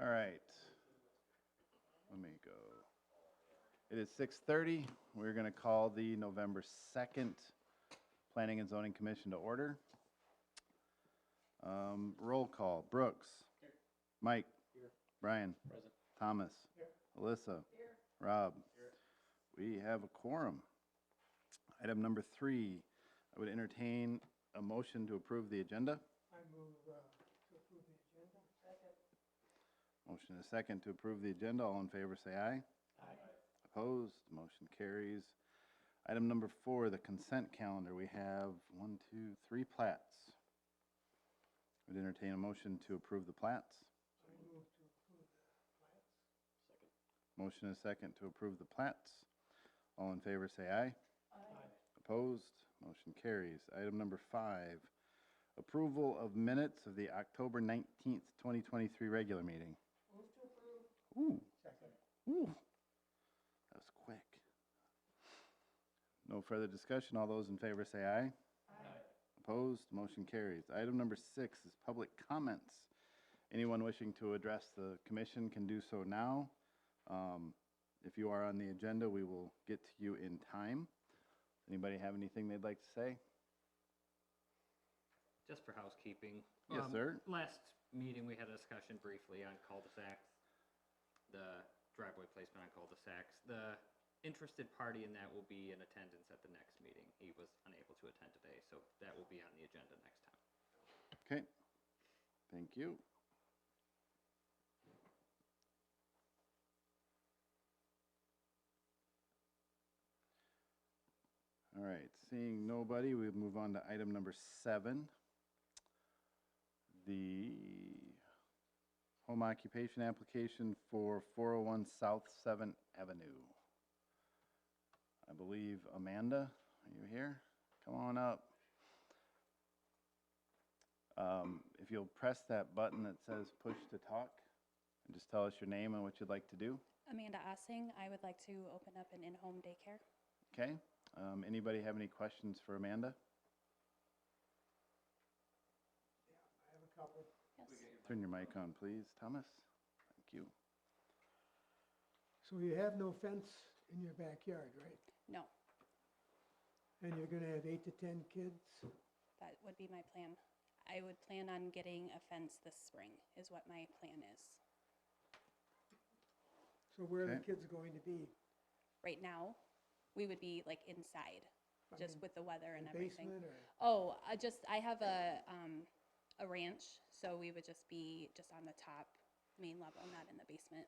All right. Let me go. It is 6:30. We're going to call the November 2nd Planning and Zoning Commission to order. Roll call. Brooks. Here. Mike. Here. Brian. Present. Thomas. Here. Alyssa. Here. Rob. Here. We have a quorum. Item number 3, I would entertain a motion to approve the agenda. I move to approve the agenda. Second. Motion is second to approve the agenda. All in favor say aye. Aye. Opposed? Motion carries. Item number 4, the consent calendar. We have 3 plats. Would entertain a motion to approve the plats. I move to approve the plats. Second. Motion is second to approve the plats. All in favor say aye. Aye. Opposed? Motion carries. Item number 5, approval of minutes of the October 19th, 2023 regular meeting. Move to approve. Ooh. Second. Ooh. That was quick. No further discussion. All those in favor say aye. Aye. Opposed? Motion carries. Item number 6 is public comments. Anyone wishing to address the commission can do so now. If you are on the agenda, we will get to you in time. Anybody have anything they'd like to say? Just for housekeeping. Yes, sir. Last meeting, we had a discussion briefly on cul-de-sacs, the driveway placement on cul-de-sacs. The interested party in that will be in attendance at the next meeting. He was unable to attend today, so that will be on the agenda next time. Okay. Thank you. All right, seeing nobody, we move on to item number 7. The home occupation application for 401 South 7th Avenue. I believe Amanda, are you here? Come on up. If you'll press that button that says push to talk and just tell us your name and what you'd like to do. Amanda Ossing. I would like to open up an in-home daycare. Okay. Anybody have any questions for Amanda? Yeah, I have a couple. Yes. Turn your mic on, please, Thomas. Thank you. So you have no fence in your backyard, right? No, And you're gonna have 8 to 10 kids? that would be my plan. I would plan on getting a fence this spring is what my plan is. So where are the Okay. kids going to be? Right now, we would be like inside, I just mean, with the weather and the everything. basement or? Oh, I have a ranch, so we would just be just on the top main level, not in the basement.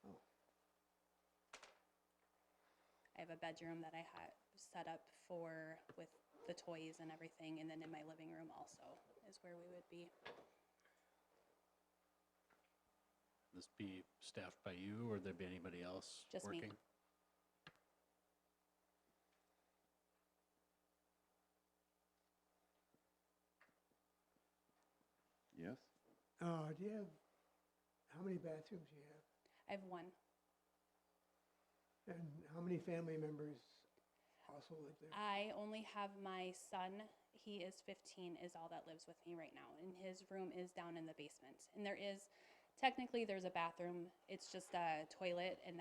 Oh. I have a bedroom that I had set up with the toys and everything, and then in my living room also is where we would be. This be staffed by you, or there be anybody else Just me. working? Yes? Do you have, how many bathrooms do you have? I have one. And how many family members also live there? I only have my son. He is 15, is all that lives with me right now. And his room is down in the basement. And technically there's a bathroom. It's just a toilet, and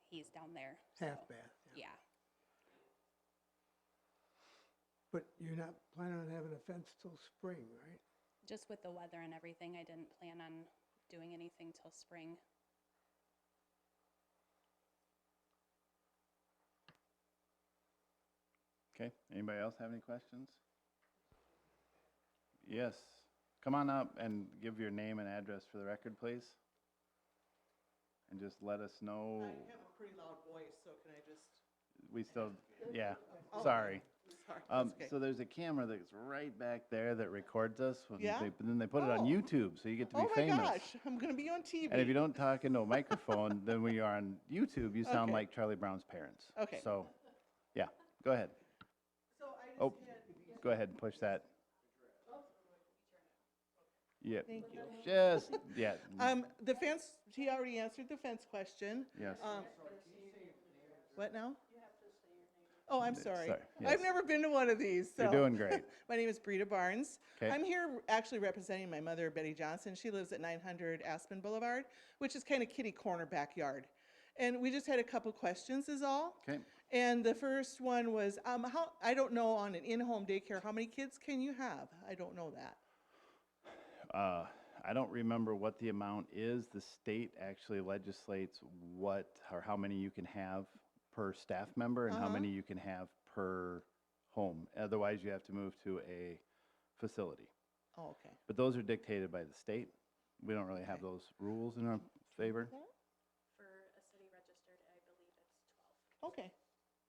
he's down there. Half so, bath, Yeah. But you're not planning on having a fence till spring, right? Just with the weather and everything, I didn't plan on doing anything till spring. Okay. Anybody else have any questions? Yes. Come on up and give your name and address for the record, please. And just let us know. I have a pretty loud voice, so can I just? We still, yeah, Oh, sorry. Sorry, that's okay. So there's a camera that's right back there that records us. Yeah? But then they put it on Oh. YouTube, so you get to be Oh my famous. gosh, I'm gonna be on TV. And if you don't talk into a microphone, then when you're on YouTube, you sound Okay. like Charlie Brown's parents. Okay. So, yeah, go ahead. So I just Oh, had, go ahead and push that. Yeah. thank you. Just, yeah, The fence, he already answered the fence question. yes. What now? Oh, I'm sorry. Sorry, I've yes. never been to one of these, so. You're doing great. My name is Brita Barnes. 'Kay. I'm here actually representing my mother, Betty Johnson. She lives at 900 Aspen Boulevard, which is kind of kitty corner backyard. And we just had a couple questions is all. Okay. And the first one was, I don't know on an in-home daycare, how many kids can you have? I don't know that. I don't remember what the amount is. The state actually legislates what or how many you can have per staff member and how many you can have per home. Otherwise, you have to move to a facility. Oh, okay. But those are dictated by the state. We don't really have those rules in our favor. For a city registered, I believe it's 12. Okay,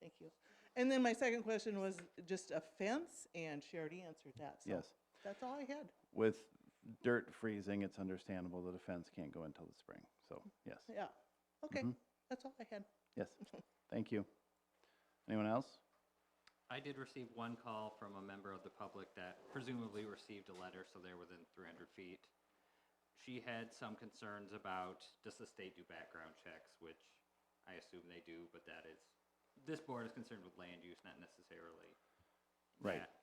thank you. And then my second question was just a fence, and she already answered that. So Yes. that's all I had. With dirt freezing, it's understandable that a fence can't go until the spring. So, yes. Yeah, okay, Mhm. that's all I had. Yes. Thank you. Anyone else? I did receive one call from a member of the public that presumably received a letter, so they're within 300 feet. She had some concerns about, does the state do background checks, which I assume they do, but that is, this board is concerned with land use, not necessarily Right. that.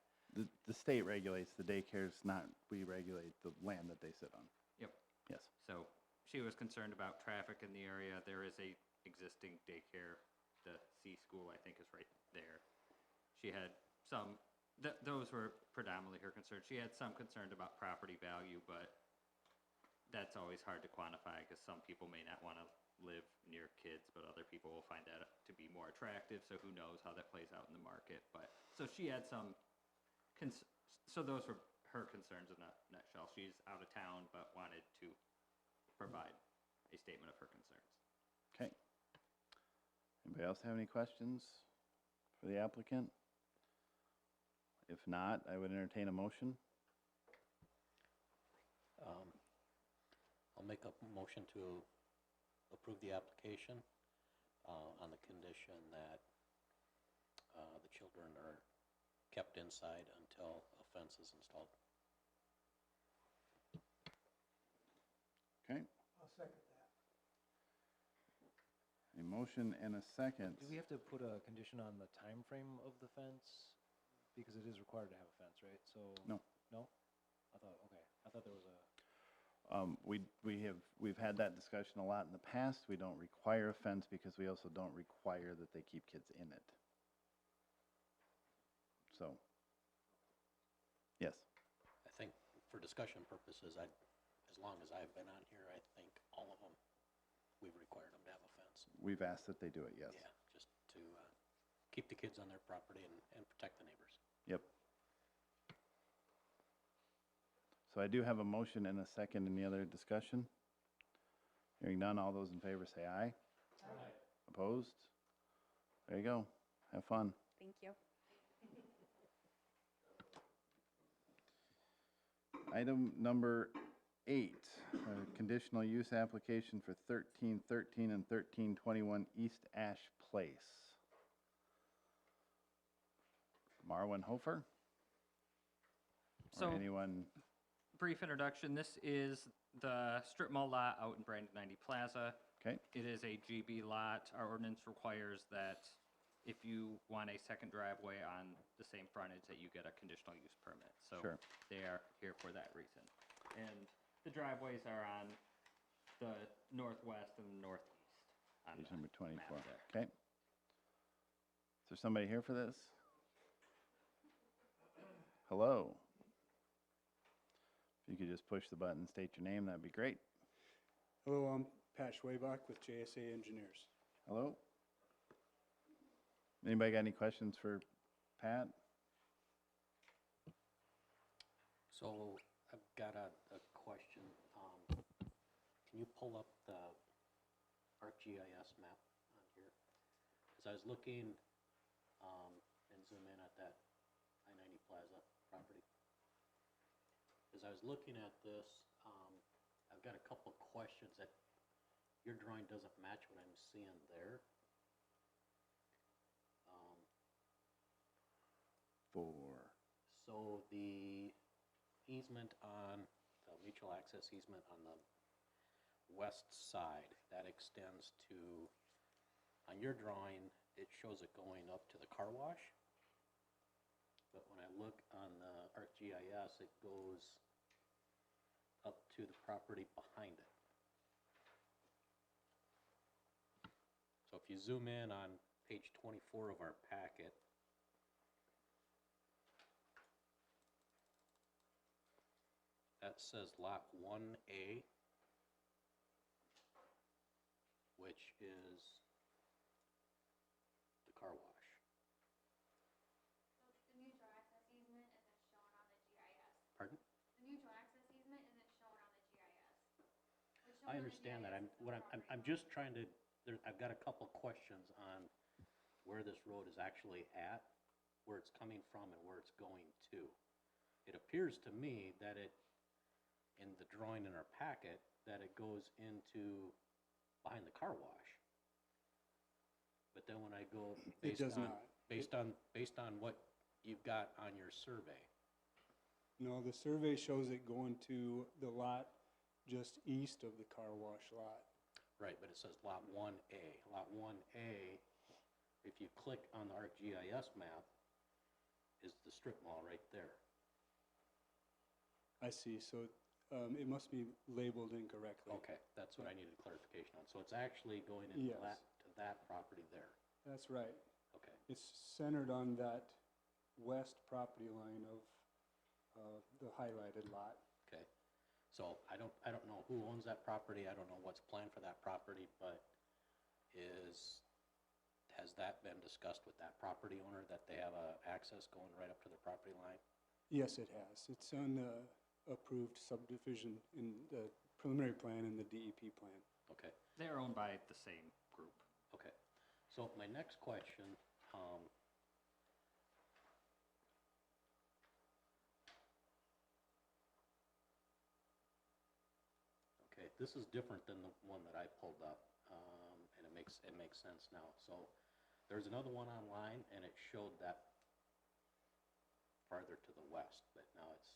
The state regulates the daycares, not we regulate the land that they sit on. Yep. Yes. So she was concerned about traffic in the area. There is a existing daycare. The C school, I think, is right there. She had some, those were predominantly her concerns. She had some concern about property value, but that's always hard to quantify because some people may not want to live near kids, but other people will find that to be more attractive. So who knows how that plays out in the market. But so she had some, so those were her concerns in a nutshell. She's out of town, but wanted to provide a statement of her concerns. Okay. Anybody else have any questions for the applicant? If not, I would entertain a motion. I'll make a motion to approve the application on the condition that the children are kept inside until a fence is installed. Okay. I'll second that. A motion and a second. Do we have to put a condition on the time frame of the fence? Because it is required to have a fence, right? So. No. No? I thought there was a, We've had that discussion a lot in the past. We don't require a fence because we also don't require that they keep kids in it. So, yes. I think for discussion purposes, as long as I've been on here, I think all of them, we've required them to have a fence. We've asked that they do it, yes. Yeah, just to keep the kids on their property and protect the neighbors. Yep. So I do have a motion and a second. Any other discussion? Hearing none, all those in favor say aye. Aye. Opposed? There you go. Have fun. Thank you. Item number 8, conditional use application for 1313 and 1321 East Ash Place. Marwin Hofer? So- Or anyone? Brief introduction. This is the strip mall lot out in Brandon 90 Plaza. Okay, It is a GB lot. Our ordinance requires that if you want a second driveway on the same frontage, that you get a conditional use permit. So Sure. they are here for that reason. And the driveways are on the northwest and northeast. on page the number map 24. there. Okay. Is there somebody here for this? Hello? If you could just push the button and state your name, that'd be great. Hello, I'm Pat Schwabach with JSA Engineers. Hello? Anybody got any questions for Pat? So I've got a question. Can you pull up the ArcGIS map on here? As I was looking, and zoom in at that I-90 Plaza property. As I was looking at this, I've got a couple of questions that your drawing doesn't match what I'm seeing there. So the easement on, the mutual access easement on the west side, that extends to, on your drawing, it shows it going up to the car wash. But when I look on the ArcGIS, it goes up to the property behind it. So if you zoom in on page 24 of our packet, that says Lot 1A, which is the car wash. The mutual access easement isn't shown on the GIS. Pardon? The mutual access easement isn't shown on the GIS. What's shown I on the understand that. GIS is the I'm property. just trying to, I've got a couple questions on where this road is actually at, where it's coming from and where it's going to. It appears to me that it, in the drawing in our packet, that it goes into behind the car wash. But then when I go It does not. based on what you've got on your survey, No, the survey shows it going to the lot just east of the car wash lot. right, but it says Lot 1A. Lot 1A, if you click on the ArcGIS map, is the strip mall right there. I see, so it must be labeled incorrectly. Okay, that's what I needed clarification on. So it's actually going into Yes. that property there. That's right. Okay, It's centered on that west property line of the highlighted lot. okay. So I don't know who owns that property. I don't know what's planned for that property, but has that been discussed with that property owner, that they have access going right up to the property line? Yes, it has. It's on the approved subdivision in the preliminary plan and the DEP plan. Okay. They're owned by the same group. Okay, so my next question, okay, this is different than the one that I pulled up, and it makes sense now. So there's another one online, and it showed that farther to the west, but now it's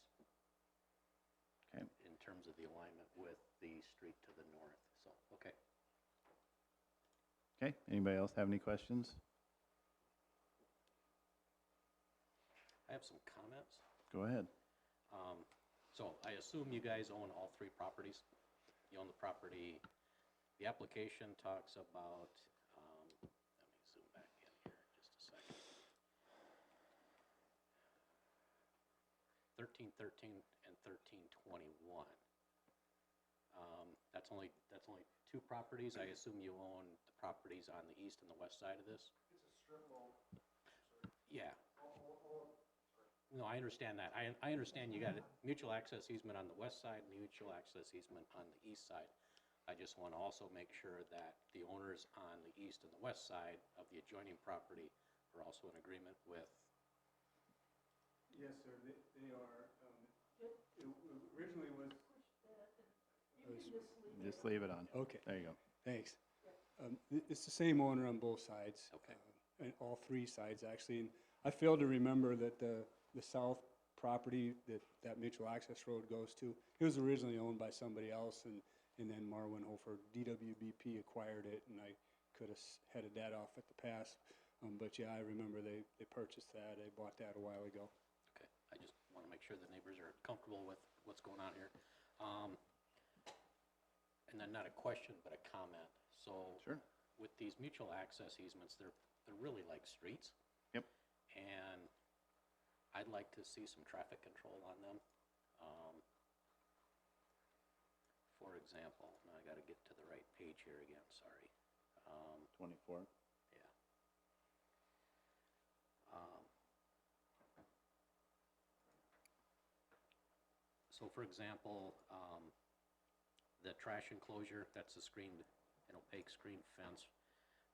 Okay. in terms of the alignment with the street to the north, so, okay. Okay, anybody else have any questions? I have some comments. Go ahead. So I assume you guys own all three properties? You own the property, the application talks about, let me zoom back in here just a second. 1313 and 1321. That's only two properties. I assume you own the properties on the east and the west side of this? It's a strip mall. Yeah. No, I understand that. I understand you got a mutual access easement on the west side and mutual access easement on the east side. I just want to also make sure that the owners on the east and the west side of the adjoining property are also in agreement with. Yes, sir, they are. It originally was. Just leave it on. Okay, There you go. thanks. It's the same owner on both sides. Okay. And all three sides, actually. And I failed to remember that the south property that mutual access road goes to, it was originally owned by somebody else, and then Marwin Hofer, DWBP acquired it, and I could have headed that off at the pass. But yeah, I remember they purchased that. They bought that a while ago. Okay, I just want to make sure the neighbors are comfortable with what's going on here. And then not a question, but a comment. So Sure. with these mutual access easements, they're really like streets. Yep. And I'd like to see some traffic control on them. For example, now I got to get to the right page here again, sorry. 24. Yeah. So for example, the trash enclosure, that's a screened, an opaque screen fence,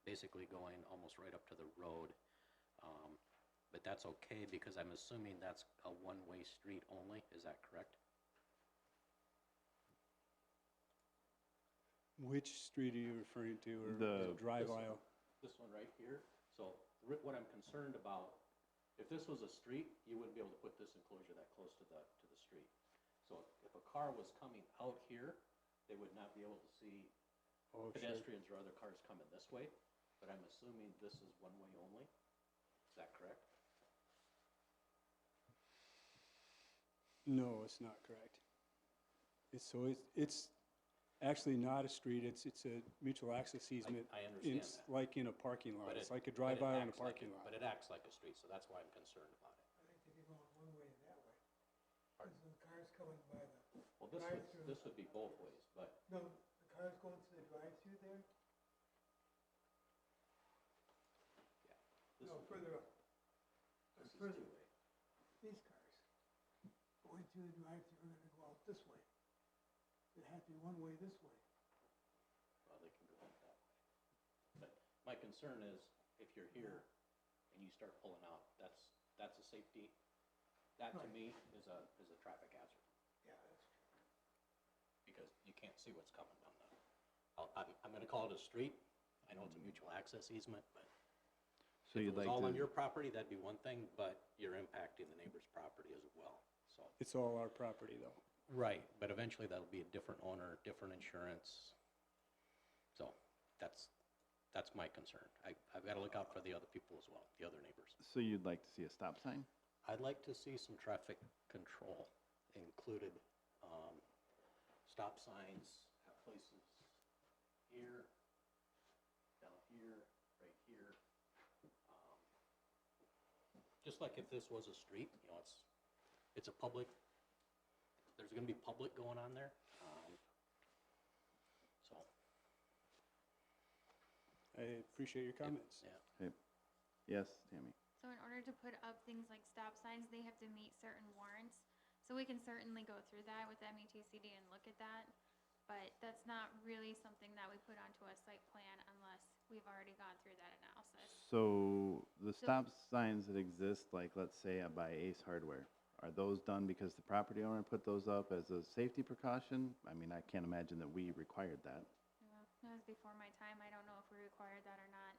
basically going almost right up to the road. But that's okay because I'm assuming that's a one-way street only, is that correct? Which street are you referring to, or The- the drive aisle? This one right here. So what I'm concerned about, if this was a street, you wouldn't be able to put this enclosure that close to the street. So if a car was coming out here, they would not be able to see Oh, sure. pedestrians or other cars coming this way. but I'm assuming this is one-way only? Is that correct? No, it's not correct. It's actually not a street, it's a mutual access easement. I understand It's that. like in a parking lot, But it's it- like a but it drive-by on a acts like parking it- lot. But it acts like a street, so that's why I'm concerned about it. I think they'd be going one way and that way. Because the cars coming by the, Well, Drive-through. this would be both ways, but no, the cars going to the drive-through there? this No, would be- further up. this is Further, two-way. these cars going through the drive-through are gonna go out this way. It had to be one way this way. Well, they can go out that way. But my concern is, if you're here and you start pulling out, that's a safety, that to Right. me is a traffic hazard, Yeah, that's true. because you can't see what's coming down the, I'm gonna call it a street. I know it's a mutual access easement, but So if you'd it was like all on to, your property, that'd be one thing, but you're impacting the neighbor's property as well, so. It's all our property though. Right, but eventually that'll be a different owner, different insurance. So that's my concern. I've got to look out for the other people as well, the other neighbors. so you'd like to see a stop sign? I'd like to see some traffic control included, stop signs, have places here, down here, right here. Just like if this was a street, you know, it's a public, there's gonna be public going on there, so, I appreciate your comments. yeah. Okay. Yes, Tammy? So in order to put up things like stop signs, they have to meet certain warrants. So we can certainly go through that with METCD and look at that. But that's not really something that we put onto a site plan unless we've already gone through that analysis. So the So- stop signs that exist, like let's say by Ace Hardware, are those done because the property owner put those up as a safety precaution? I mean, I can't imagine that we required that. That was before my time. I don't know if we required that or not.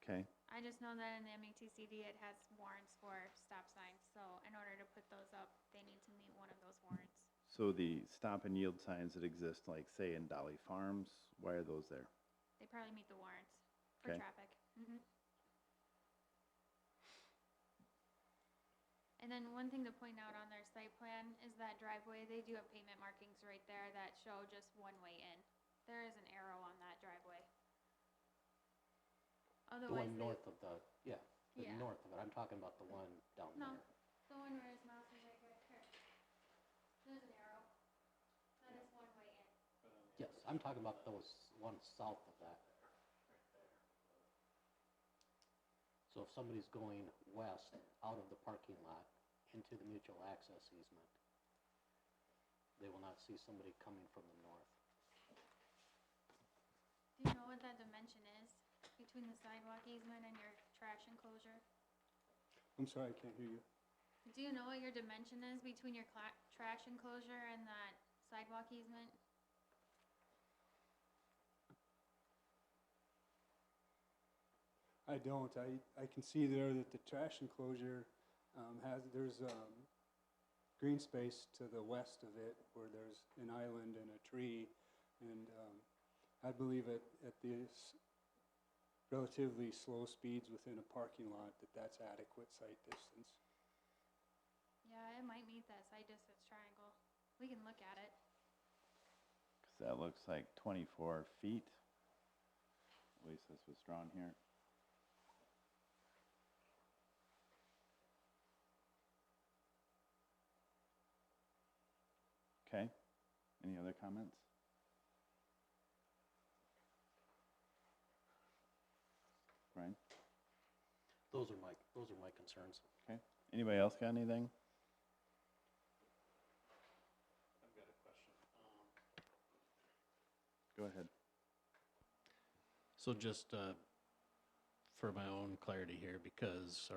Okay, I just know that in the METCD, it has warrants for stop signs. So in order to put those up, they need to meet one of those warrants. so the stop and yield signs that exist, like say in Dolly Farms, why are those there? They probably meet the warrants for Okay. traffic. And then one thing to point out on their site plan is that driveway, they do have pavement markings right there that show just one way in. There is an arrow on that driveway. The Otherwise, one north of the, the Yeah. north of it, I'm talking about the one down No. there. the one where his mouse is right here. There's an arrow. That is one way in. Yes, I'm talking about those ones south of that. So if somebody's going west out of the parking lot into the mutual access easement, they will not see somebody coming from the north. Do you know what that dimension is between the sidewalk easement and your trash enclosure? I'm sorry, I can't hear you. Do you know what your dimension is between your trash enclosure and that sidewalk easement? I don't. I can see there that the trash enclosure there's green space to the west of it where there's an island and a tree. And I believe at the relatively slow speeds within a parking lot that's adequate sight distance. Yeah, it might meet that side distance triangle. We can look at it. 'Cause that looks like 24 feet. At least this was drawn here. Okay, any other comments? Brian? Those are my concerns. Okay, anybody else got anything? I've got a question. Go ahead. So just for my own clarity here, because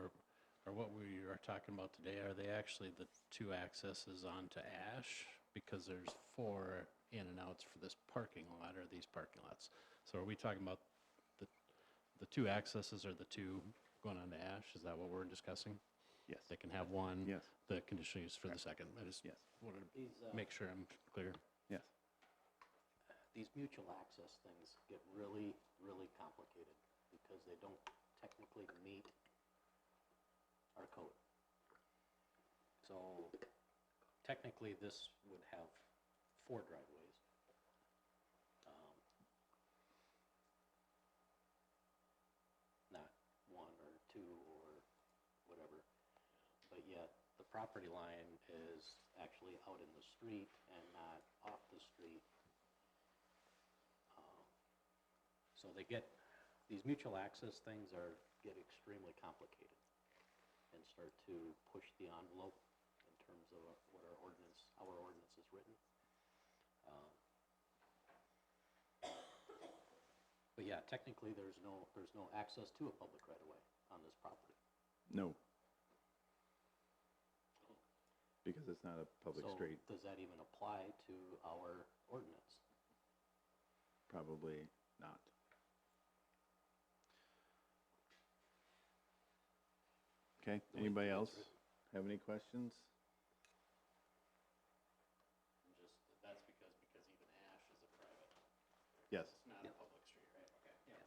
or what we are talking about today, are they actually the two accesses onto Ash? Because there's 4 in and outs for this parking lot or these parking lots. So are we talking about the 2 accesses or the 2 going onto Ash? Is that what we're discussing? Yes. They can have one. Yes. The conditional use for the second. I just Yes. wanted These, to make sure I'm clear. Yes. these mutual access things get really, really complicated because they don't technically meet our code. So technically, this would have 4 driveways. Not 1 or 2 or whatever. But yet, the property line is actually out in the street and not off the street. So they get, these mutual access things get extremely complicated and start to push the envelope in terms of what our ordinance is written. But yeah, technically, there's no access to a public right-of-way on this property. No. Because it's not a public So street. does that even apply to our ordinance? Probably not. Okay, The way anybody it's else written. have any questions? That's because even Ash is a private, Yes. it's not a public street, right? Okay. Yeah.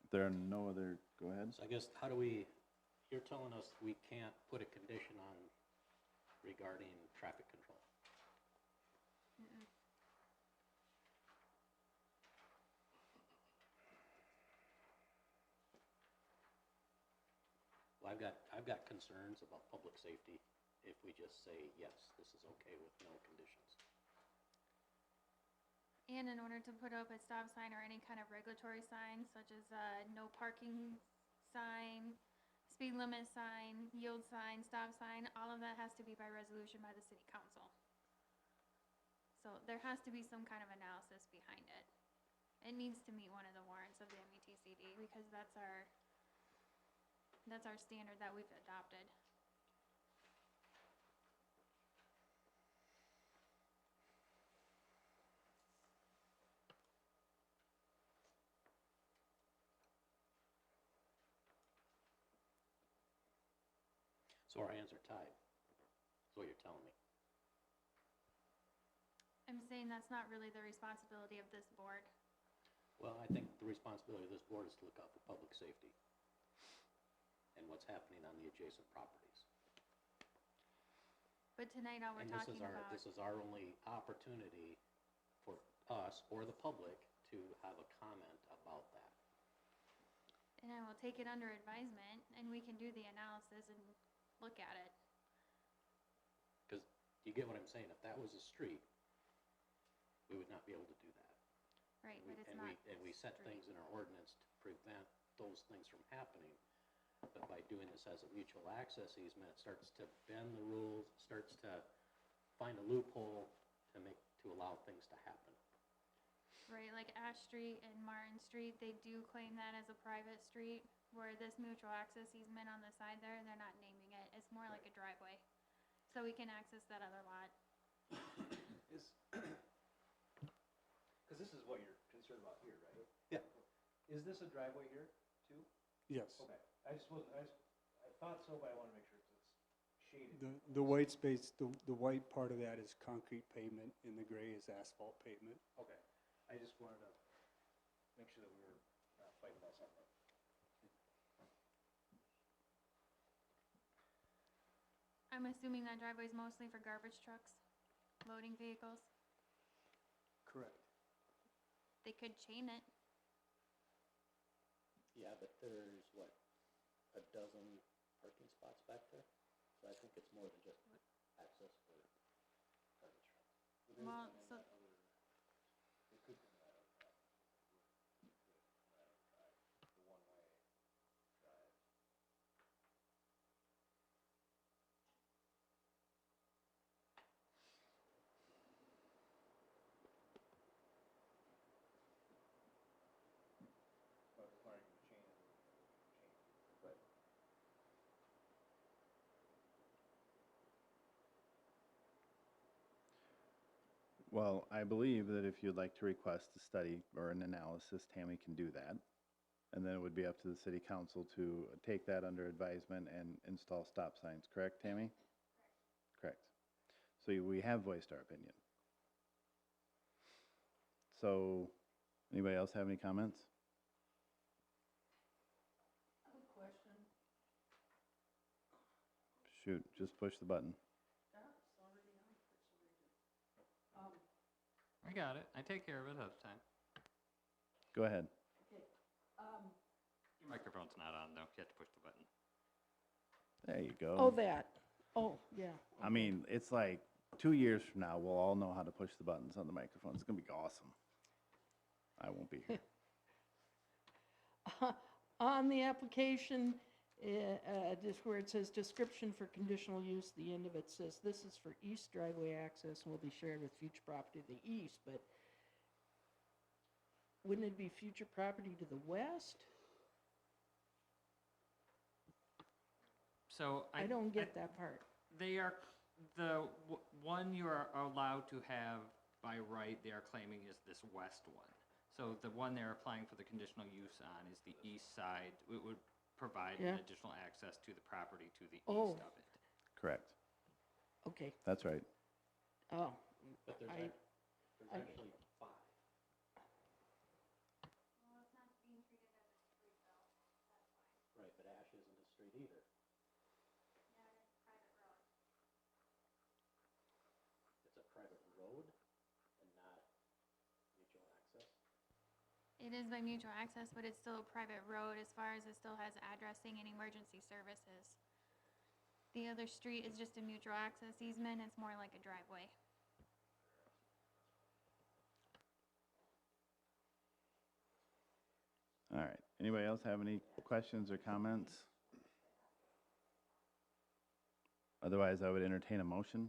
If there are no other, go ahead. So I guess, you're telling us we can't put a condition on regarding traffic control? Well, I've got concerns about public safety if we just say, yes, this is okay with no conditions. And in order to put up a stop sign or any kind of regulatory sign, such as a no parking sign, speed limit sign, yield sign, stop sign, all of that has to be by resolution by the city council. So there has to be some kind of analysis behind it. It needs to meet one of the warrants of the METCD because that's our standard that we've adopted. So our hands are tied, is what you're telling me. I'm saying that's not really the responsibility of this board. Well, I think the responsibility of this board is to look out for public safety and what's happening on the adjacent properties. But tonight, all we're And talking about. this is our only opportunity for us or the public to have a comment about that. And I will take it under advisement, and we can do the analysis and look at it. Because you get what I'm saying, if that was a street, we would not be able to do that. Right, And but it's and not. And we set street. things in our ordinance to prevent those things from happening. But by doing this as a mutual access easement, it starts to bend the rules, starts to find a loophole to allow things to happen. Right, like Ash Street and Martin Street, they do claim that as a private street, where this mutual access easement on the side there, they're not naming it. It's more like a driveway. So we can access that other lot. Is, because this is what you're concerned about here, right? Yeah. Is this a driveway here too? Yes. Okay, I thought so, but I want to make sure 'cause it's shaded. The white space, the white part of that is concrete pavement and the gray is asphalt pavement. Okay, I just wanted to make sure that we were not fighting about something. I'm assuming that driveway is mostly for garbage trucks, loading vehicles. Correct. They could chain it. Yeah, but there's, what, a dozen parking spots back there? So I think it's more than just access for garbage trucks. Well, so, It could come out of that. It could come out of drive, the one-way drive. But requiring the chain, but Well, I believe that if you'd like to request a study or an analysis, Tammy can do that. And then it would be up to the city council to take that under advisement and install stop signs, correct, Tammy? Correct. So we have voiced our opinion. So, anybody else have any comments? Shoot, just push the button. I got it. I take care of it ahead of time. Go ahead. Your microphone's not on though. You have to push the button. There you go. Oh, that. Oh, yeah. I mean, it's like 2 years from now, we'll all know how to push the buttons on the microphone. It's gonna be awesome. I won't be here. On the application, just where it says description for conditional use, the end of it says this is for east driveway access and will be shared with future property to the east, but wouldn't it be future property to the west? So I don't get that part. They are, one you are allowed to have by right, they are claiming is this west one. So the one they're applying for the conditional use on is the east side. It would provide Yeah. additional access to the property to the Oh. east of it. Correct. Okay, That's right. oh, But there's, I- there's I- actually 5. Right, but Ash isn't a street either. It's a private road and not mutual access? It is by mutual access, but it's still a private road as far as it still has addressing and emergency services. The other street is just a mutual access easement. It's more like a driveway. All right. Anybody else have any questions or comments? Otherwise, I would entertain a motion.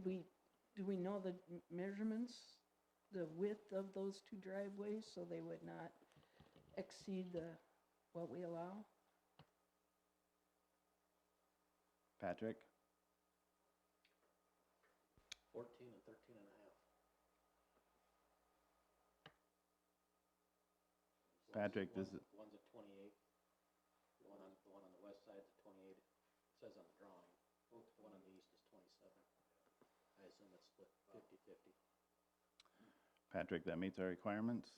do we know the measurements, the width of those two driveways, so they would not exceed what we allow? Patrick? 14 and 13 and a half. Patrick, this is, One's at 28. The one on the west side's at 28. It says on the drawing. The one on the east is 27. I assume it's split 50-50. Patrick, that meets our requirements?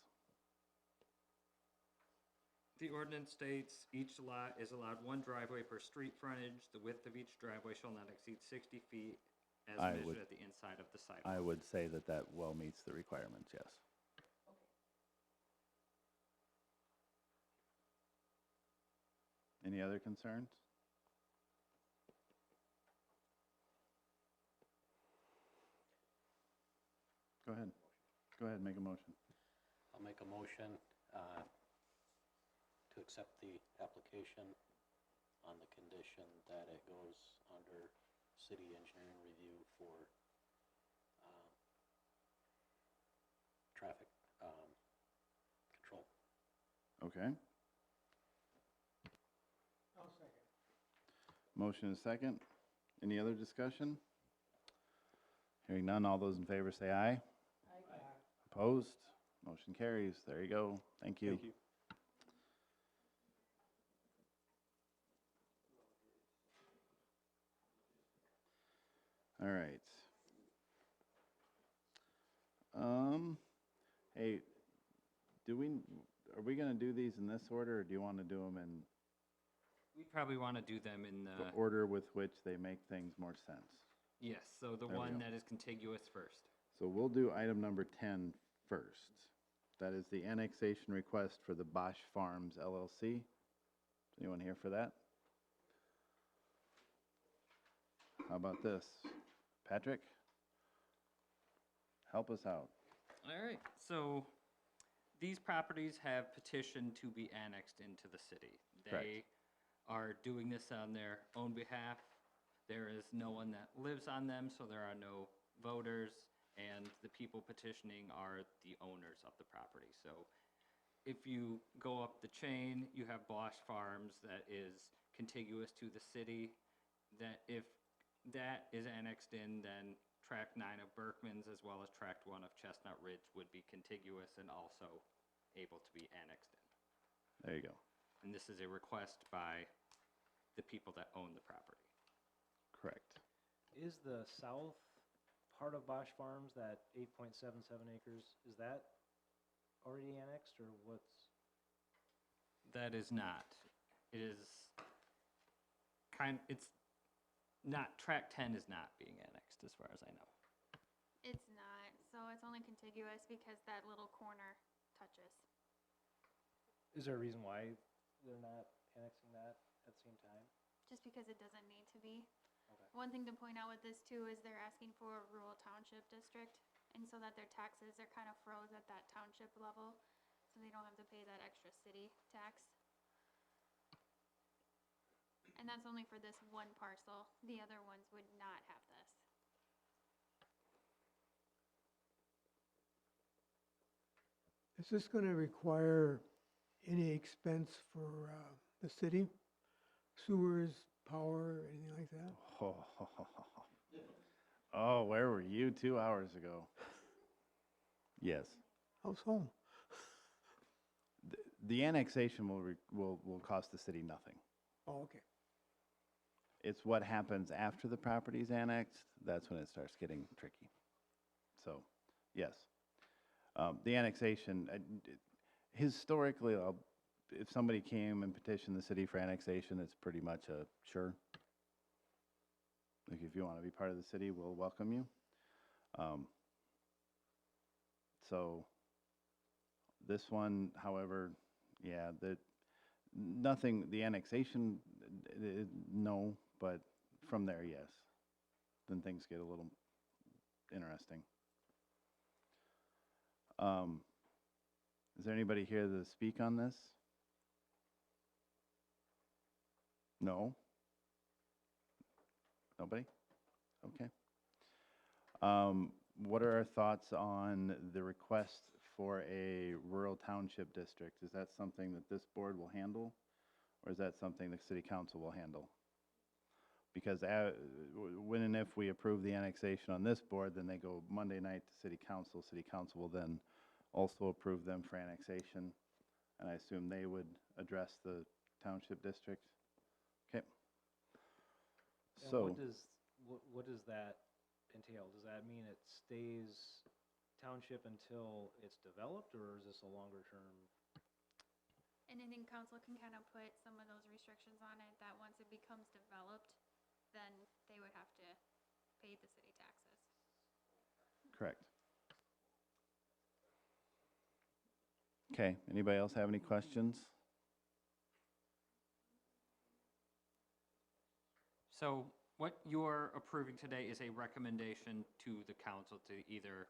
The ordinance states each lot is allowed one driveway per street frontage. The width of each driveway shall not exceed 60 feet as I would- measured at the inside of the sidewalk. I would say that that well meets the requirements, yes. Any other concerns? Go ahead. Go ahead, make a motion. I'll make a motion to accept the application on the condition that it goes under city engineering review for traffic control. Okay. I'll second. Motion is second. Any other discussion? Hearing none, all those in favor say aye. Opposed? Motion carries. There you go. Thank you. Thank you. All right. Hey, are we gonna do these in this order, or do you wanna do them in We probably want to do them in the the, order with which they make things more sense? yes, so the There we one go. that is contiguous first. So we'll do item number 10 first. That is the annexation request for the Bosch Farms LLC. Anyone here for that? How about this? Patrick? Help us out. All right, so these properties have petitioned to be annexed into the city. Correct. They are doing this on their own behalf. There is no one that lives on them, so there are no voters, and the people petitioning are the owners of the property. So if you go up the chain, you have Bosch Farms that is contiguous to the city. That if that is annexed in, then Tract 9 of Berkman's as well as Tract 1 of Chestnut Ridge would be contiguous and also able to be annexed in. There you go. And this is a request by the people that own the property. Correct. is the south part of Bosch Farms, that 8.77 acres, is that already annexed, or what's? That is not. It is it's not, track 10 is not being annexed as far as I know. It's not, so it's only contiguous because that little corner touches. Is there a reason why they're not annexing that at the same time? Just because it doesn't need to be. Okay. One thing to point out with this too is they're asking for a rural township district, and so that their taxes are kind of froze at that township level, so they don't have to pay that extra city tax. And that's only for this one parcel. The other ones would not have this. Is this gonna require any expense for, the city? Sewers, power, anything like that? Oh, where were you 2 hours ago? Yes. How's home? The annexation will cost the city nothing. Oh, okay. It's what happens after the property's annexed, that's when it starts getting tricky. So, yes. The annexation, historically, if somebody came and petitioned the city for annexation, it's pretty much a sure. Like, if you want to be part of the city, we'll welcome you. So, this one, however, yeah, the annexation, no, but from there, yes. Then things get a little interesting. Is there anybody here to speak on this? No? Nobody? Okay. What are our thoughts on the request for a rural township district? Is that something that this board will handle, or is that something the city council will handle? Because when and if we approve the annexation on this board, then they go Monday night to city council. City council will then also approve them for annexation, and I assume they would address the township district. Okay. And So, what does that entail? Does that mean it stays township until it's developed, or is this a longer term? And I think council can kind of put some of those restrictions on it, that once it becomes developed, then they would have to pay the city taxes. correct. Okay, anybody else have any questions? So what you're approving today is a recommendation to the council to either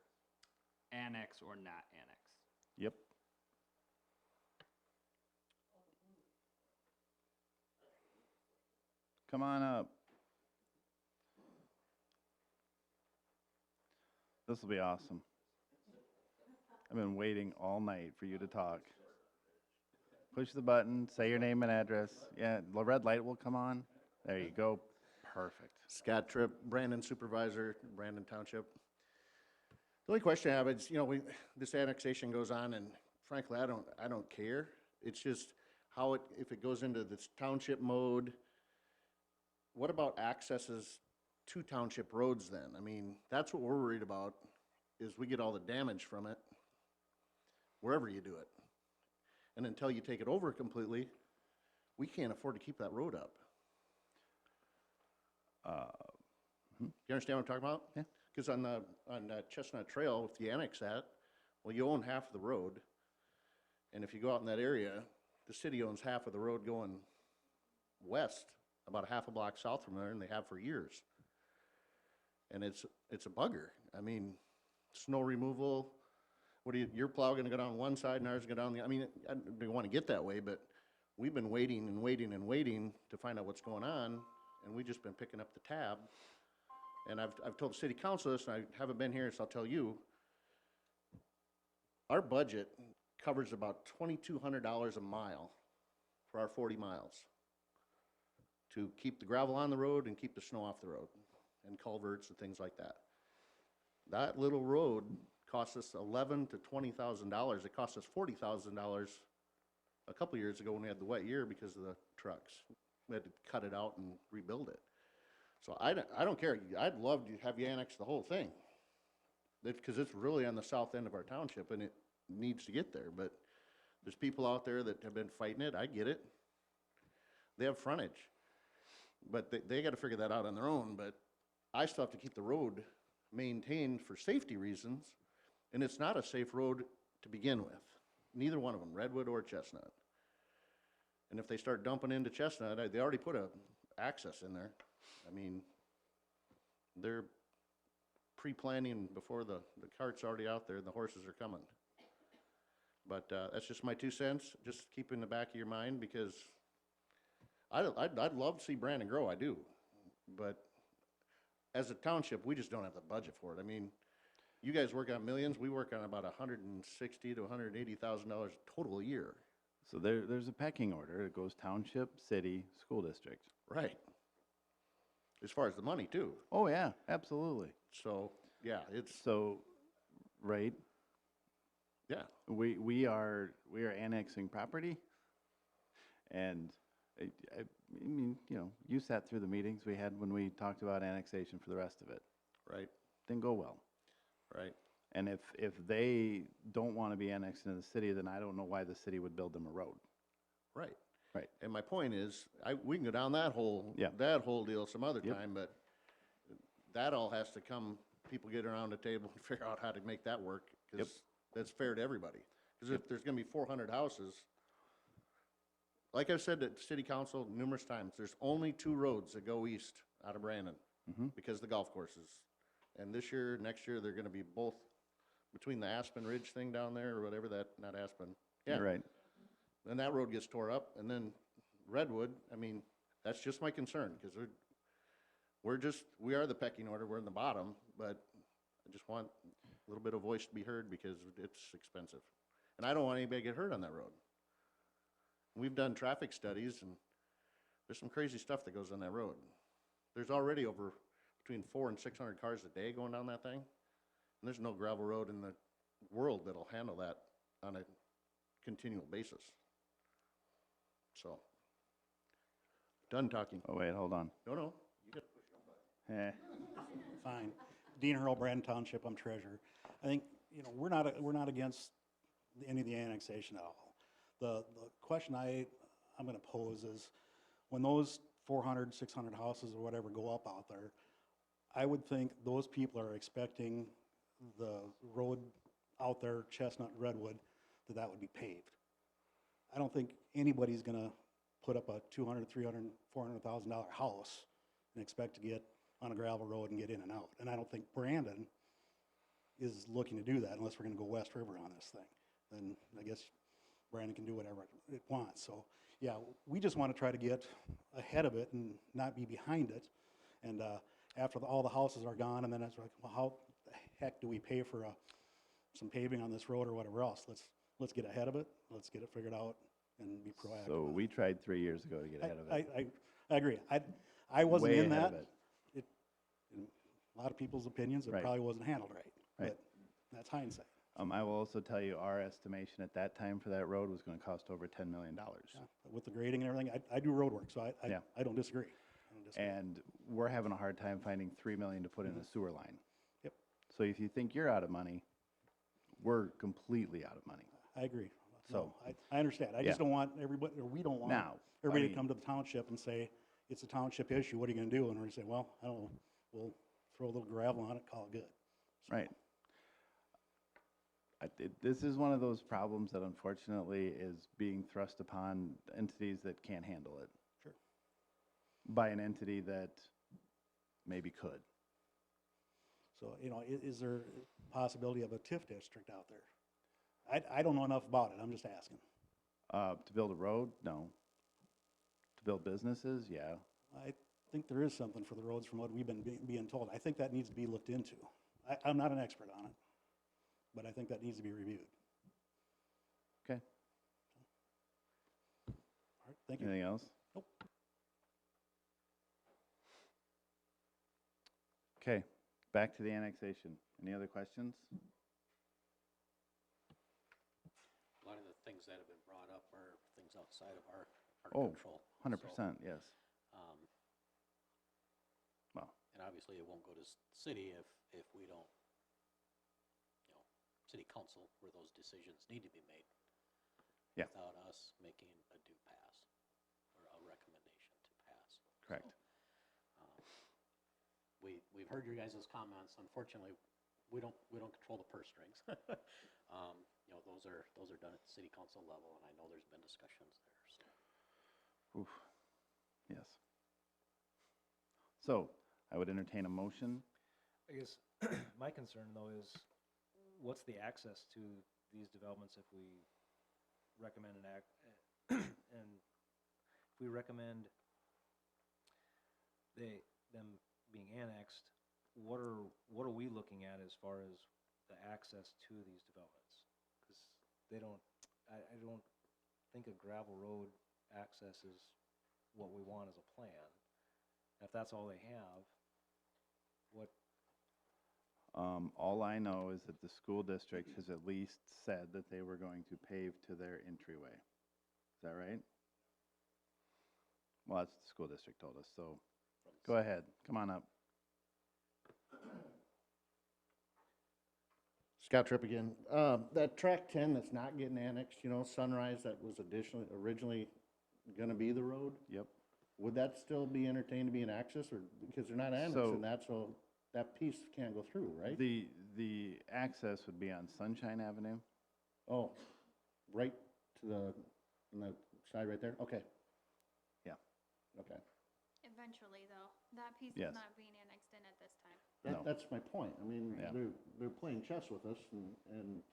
annex or not annex. Yep. Come on up. This will be awesome. I've been waiting all night for you to talk. Push the button, say your name and address. Yeah, the red light will come on. There you go. Perfect. Scott Tripp, Brandon Supervisor, Brandon Township. The only question I have is, this annexation goes on, and frankly, I don't care. It's just how if it goes into this township mode, what about accesses to township roads then? I mean, that's what we're worried about, is we get all the damage from it, wherever you do it. And until you take it over completely, we can't afford to keep that road up. You understand what I'm talking about? Yeah. Because on Chestnut Trail, if you annex that, well, you own half of the road. And if you go out in that area, the city owns half of the road going west, about a half a block south from there, and they have for years. And it's a bugger. I mean, snow removal, your plow gonna go down one side and ours go down the, I mean, I don't want to get that way, but we've been waiting and waiting and waiting to find out what's going on, and we've just been picking up the tab. And I've told the city council this, and I haven't been here, so I'll tell you. Our budget covers about $2,200 a mile for our 40 miles to keep the gravel on the road and keep the snow off the road, and culverts and things like that. That little road costs us $11,000 to $20,000. It cost us $40,000 a couple years ago when we had the wet year because of the trucks. We had to cut it out and rebuild it. So I don't care. I'd love to have you annex the whole thing. Because it's really on the south end of our township and it needs to get there. But there's people out there that have been fighting it. I get it. They have frontage. But they got to figure that out on their own. But I still have to keep the road maintained for safety reasons. And it's not a safe road to begin with. Neither one of them, Redwood or Chestnut. And if they start dumping into Chestnut, they already put a access in there. I mean, they're pre-planning before the cart's already out there and the horses are coming. But that's just my 2 cents. Just keep in the back of your mind because I'd love to see Brandon grow. I do, but as a township, we just don't have the budget for it. I mean, you guys work on millions. We work on about $160,000 to $180,000 total a year. So there's a pecking order. It goes township, city, school district. Right. As far as the money too. Oh, yeah, absolutely. So, yeah, it's, So, right, yeah, we are annexing property. And I mean, you know, you sat through the meetings we had when we talked about annexation for the rest of it. right, Didn't go well. right. And if they don't want to be annexed into the city, then I don't know why the city would build them a road. Right. Right. And my point is, we can go down that whole, Yeah. that whole deal some other Yep. time, but that all has to come, people get around the table and figure out how to make that work, because that's fair to everybody. Because if there's gonna be 400 houses, like I've said at city council numerous times, there's only 2 roads that go east out of Brandon because of the golf courses. And this year, next year, they're gonna be both between the Aspen Ridge thing down there or whatever that, not Aspen. Yeah. You're right. Then that road gets tore up, and then Redwood, I mean, that's just my concern, because we are the pecking order, we're in the bottom, but I just want a little bit of voice to be heard because it's expensive. And I don't want anybody to get hurt on that road. We've done traffic studies, and there's some crazy stuff that goes on that road. There's already over between 400 and 600 cars a day going down that thing, and there's no gravel road in the world that'll handle that on a continual basis. So, done talking. Oh, wait, hold on. No, you got to push your button. Fine. Dean Earl, Brandon Township, I'm treasurer. I think, you know, we're not against any of the annexation at all. The question I'm gonna pose is, when those 400, 600 houses or whatever go up out there, I would think those people are expecting the road out there, Chestnut, Redwood, that would be paved. I don't think anybody's gonna put up a $200,000, $300,000, $400,000 house and expect to get on a gravel road and get in and out. And I don't think Brandon is looking to do that unless we're gonna go West River on this thing. Then I guess Brandon can do whatever it wants. So, yeah, we just wanna try to get ahead of it and not be behind it. And after all the houses are gone, and then it's like, well, how the heck do we pay for some paving on this road or whatever else? Let's get ahead of it. Let's get it figured out and be proactive. So we tried 3 years ago to get ahead of it. I agree. I wasn't Way in ahead of that. it. In a lot of people's opinions, it Right. probably wasn't handled right. Right. But that's hindsight. I will also tell you, our estimation at that time for that road was gonna cost over $10 million. Yeah, but with the grading and everything, I do road work, so Yeah. I don't disagree. And we're having a hard time finding $3 million to put in a sewer line. Yep. So if you think you're out of money, we're completely out of money. I agree. So- No, I understand. I just Yeah. don't want everybody, or we don't want Now, everybody I to mean- come to the township and say, it's a township issue, what are you gonna do? And we're gonna say, well, I don't know, we'll throw a little gravel on it, call it good. Right. This is one of those problems that unfortunately is being thrust upon entities that can't handle it. Sure. By an entity that maybe could. So, you know, is there a possibility of a TIF district out there? I don't know enough about it, I'm just asking. To build a road? No. To build businesses? Yeah. I think there is something for the roads from what we've been being told. I think that needs to be looked into. I'm not an expert on it, but I think that needs to be reviewed. Okay. All right, thank you. Anything else? Nope. Okay, back to the annexation. Any other questions? A lot of the things that have been brought up are things outside of our Oh, control. 100%, yes. Um, And obviously, it won't go to city if we don't, city council, where those decisions need to be made. Yeah. Without us making a due pass, or a recommendation to pass. Correct. We've heard your guys' comments. Unfortunately, we don't control the purse strings. Those are done at the city council level, and I know there's been discussions there, so. Oof. Yes. So, I would entertain a motion. I guess my concern though is, what's the access to these developments if we recommend an act, and if we recommend them being annexed, what are we looking at as far as the access to these developments? Because I don't think a gravel road access is what we want as a plan. If that's all they have, what? All I know is that the school district has at least said that they were going to pave to their entryway. Is that right? Well, that's what the school district told us, so go ahead, come on up. Scott Tripp again. That track 10 that's not getting annexed, Sunrise, that was originally gonna be the road, Yep. would that still be entertained to be an access, or, because they're not annexing that, so that piece can't go through, right? The access would be on Sunshine Avenue. Oh, right to on the side right there? Okay. Yeah. Okay. Eventually, though, that piece Yes. is not being annexed in at this time. No. That's my point. I mean, Yeah. they're playing chess with us, and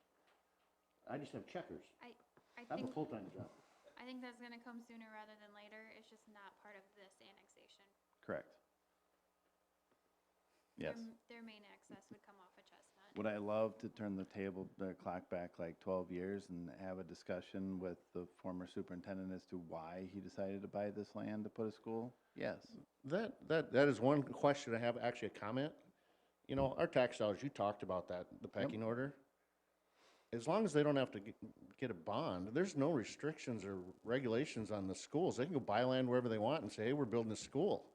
I just have checkers. I I have a think, full-time job. I think that's gonna come sooner rather than later. It's just not part of this annexation. Correct. Yes. Their main access would come off of Chestnut. Would I love to turn the clock back like 12 years and have a discussion with the former superintendent as to why he decided to buy this land to put a school? Yes. That is one question I have, actually a comment. Our tax dollars, you talked about that, the pecking order. As long as they don't have to get a bond, there's no restrictions or regulations on the schools. They can go buy land wherever they want and say, hey, we're building a school.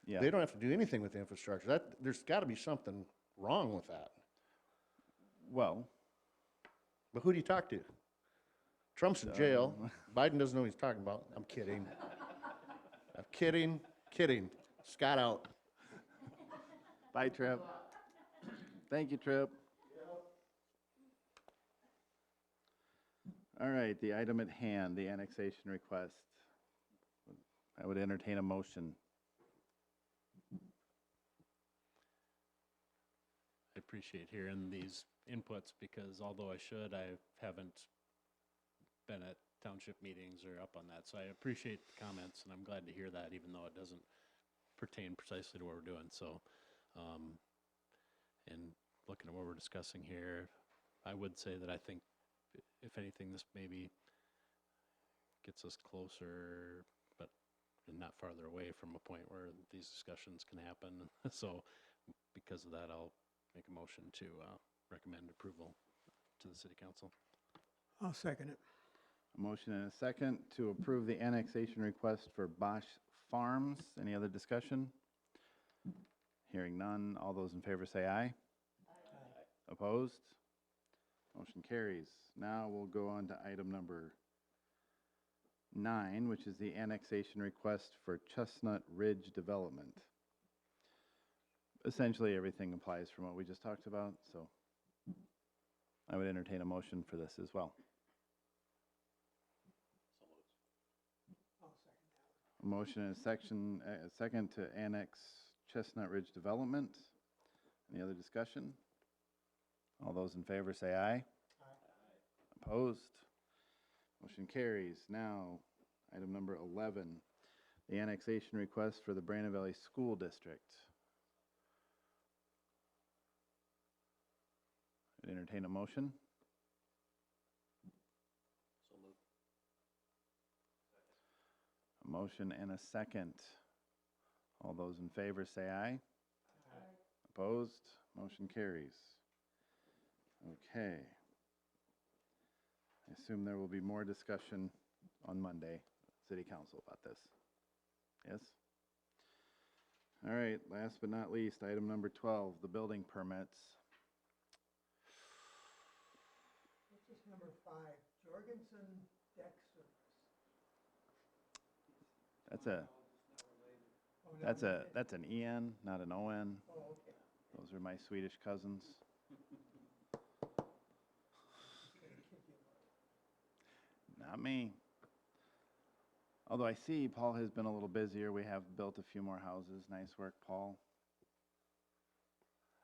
Yeah. They don't have to do anything with the infrastructure. There's gotta be something wrong with that. Well, But who do you talk to? Trump's in jail. Biden doesn't know what he's talking about. I'm kidding. I'm kidding. Scott out. bye, Trip. Thank you, Trip. All right, the item at hand, the annexation request. I would entertain a motion. I appreciate hearing these inputs because although I haven't been at township meetings or up on that. So I appreciate the comments and I'm glad to hear that even though it doesn't pertain precisely to what we're doing. So, and looking at what we're discussing here, I would say that I think if anything, this maybe gets us closer, but not farther away from a point where these discussions can happen. So because of that, I'll make a motion to recommend approval to the city council. I'll second it. A motion and a second to approve the annexation request for Bosch Farms. Any other discussion? Hearing none. All those in favor say aye. Aye. Opposed? Motion carries. Now we'll go on to item number 9, which is the annexation request for Chestnut Ridge Development. Essentially, everything applies from what we just talked about, so I would entertain a motion for this as well. I'll second that. A motion and a second to annex Chestnut Ridge Development. Any other discussion? All those in favor say aye. Aye. Opposed? Motion carries. Now, item number 11, the annexation request for the Brandon Valley School District. I'd entertain a motion. So moved. A motion and a second. All those in favor say aye. Aye. Opposed? Motion carries. Okay. I assume there will be more discussion on Monday, City Council, about this. Yes? All right, last but not least, item number 12, the building permits. What's this number 5, Jorgensen Deck Service? That's a, Oh, not related. that's an EN, not an ON. Oh, okay. Those are my Swedish cousins. Not me. Although I see Paul has been a little busier. We have built a few more houses. Nice work, Paul.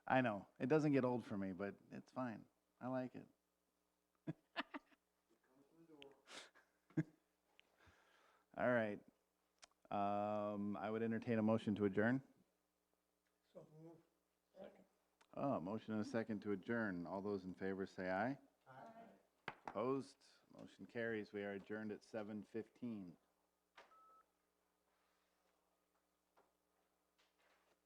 I know, it doesn't get old for me, but it's fine. I like it. All right. I would entertain a motion to adjourn. So move. Second. Oh, motion and a second to adjourn. All those in favor say aye. Aye. Opposed? Motion carries. We are adjourned at 7:15.